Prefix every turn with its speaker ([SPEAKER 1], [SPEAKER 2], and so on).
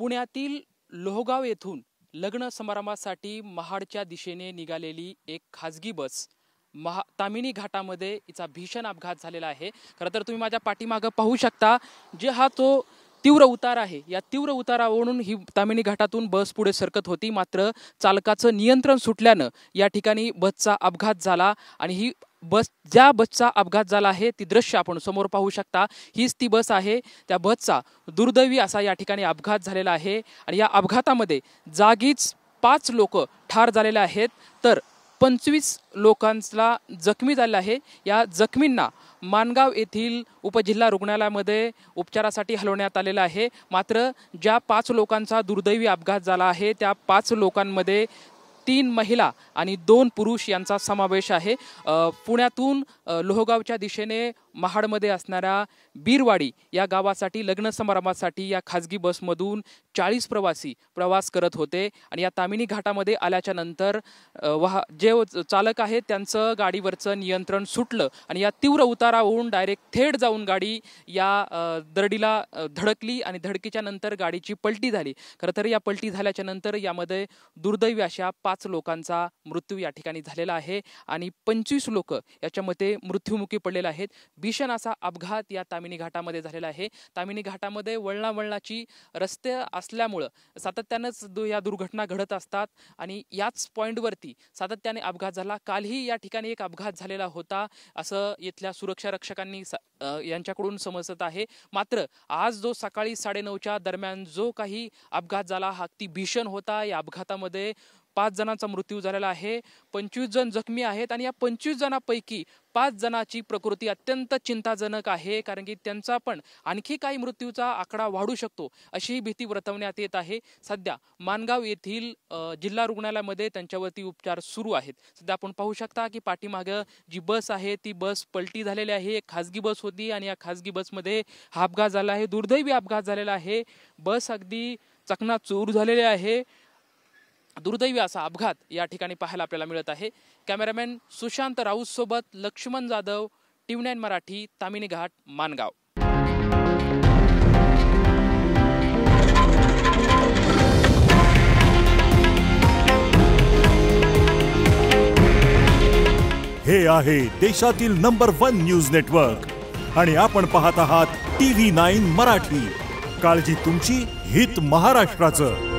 [SPEAKER 1] पुण्यातील लोहगाव येथून लग्न समारंभासाठी महाडच्या दिशेने निघालेली एक खाजगी बस तामिनी घाटामध्ये हिचा भीषण अपघात झालेला आहे। खरं तर तुम्ही माझ्या पाठीमागे पाहू शकता जे हा तो तीव्र उतार आहे, या तीव्र उतारावरून ही तामिनी घाटातून बस पुढे सरकत होती, मात्र चालकाचं नियंत्रण सुटल्यानं या ठिकाणी बसचा अपघात झाला। आणि ही बस ज्या बसचा अपघात झाला आहे ती दृश्य आपण समोर पाहू शकता, हीच ती बस आहे। त्या बसचा दुर्दैवी असा या ठिकाणी अपघात झालेला आहे आणि या अपघातामध्ये जागीच 5 लोक ठार झालेले आहेत, तर 25 लोकांना जखमी झाले आहे। या जखमींना मानगाव येथील उपजिल्हा रुग्णालयामध्ये उपचारासाठी हलवण्यात आलेलं आहे। मात्र ज्या 5 लोकांचा दुर्दैवी अपघात झाला आहे त्या 5 लोकांमध्ये 3 महिला आणि 2 पुरुष यांचा समावेश आहे। पुण्यातून लोहगावच्या दिशेने महाडमध्ये असणाऱ्या बीरवाडी या गावासाठी लग्न समारंभासाठी या खाजगी बसमधून 40 प्रवासी प्रवास करत होते आणि या तामिनी घाटामध्ये आल्याच्या नंतर जे चालक आहेत त्यांचं गाडीवरचं नियंत्रण सुटलं आणि या तीव्र उतारावरून डायरेक्ट थेट जाऊन गाडी या दरडीला धडकली आणि धडकीच्या नंतर गाडीची पलटी झाली। खरं तर या पलटी झाल्याच्या नंतर यामध्ये दुर्दैवी अशा 5 लोकांचा मृत्यू या ठिकाणी झालेला आहे आणि 25 लोक याच्यामध्ये मृत्युमुखी पडलेले आहेत। भीषण असा अपघात या तामिनी घाटामध्ये झालेला आहे। तामिनी घाटामध्ये वळणावळणाची रस्ते असल्यामुळं सातत्यानेच या दुर्घटना घडत असतात आणि याच पॉइंटवरती सातत्याने अपघात झाला। कालही या ठिकाणी एक अपघात झालेला होता असं इथल्या सुरक्षा रक्षकांनी यांच्याकडून समजत आहे। मात्र आज जो सकाळी 9:30च्या दरम्यान जो काही अपघात झाला हा अति भीषण होता। या अपघातामध्ये 5 जणांचा मृत्यू झालेला आहे, 25 जण जखमी आहेत आणि या 25 जणांपैकी 5 जणांची प्रकृती अत्यंत चिंताजनक आहे, कारण की त्यांचा पण आणखी काही मृत्यूचा आकडा वाढू शकतो अशी भीती वर्तवण्यात येत आहे। सध्या मानगाव येथील जिल्हा रुग्णालयामध्ये त्यांच्यावरती उपचार सुरू आहेत। सध्या आपण पाहू शकता की पाठीमागे जी बस आहे ती बस पलटी झालेली आहे, एक खाजगी बस होती आणि या खाजगी बसमध्ये हा अपघात झाला आहे, दुर्दैवी अपघात झालेला आहे। बस अगदी चकनाचूर झालेली आहे। दुर्दैवी असा अपघात या ठिकाणी पाहायला आपल्याला मिळत आहे। कॅमेरामॅन सुशांत राऊत सोबत लक्ष्मण जाधव, TV9 मराठी, तामिनी घाट, मानगाव।
[SPEAKER 2] हे आहे देशातील नंबर 1 न्यूज नेटवर्क आणि आपण पाहत आहात TV9 मराठी। काळजी तुमची, हित महाराष्ट्राचं।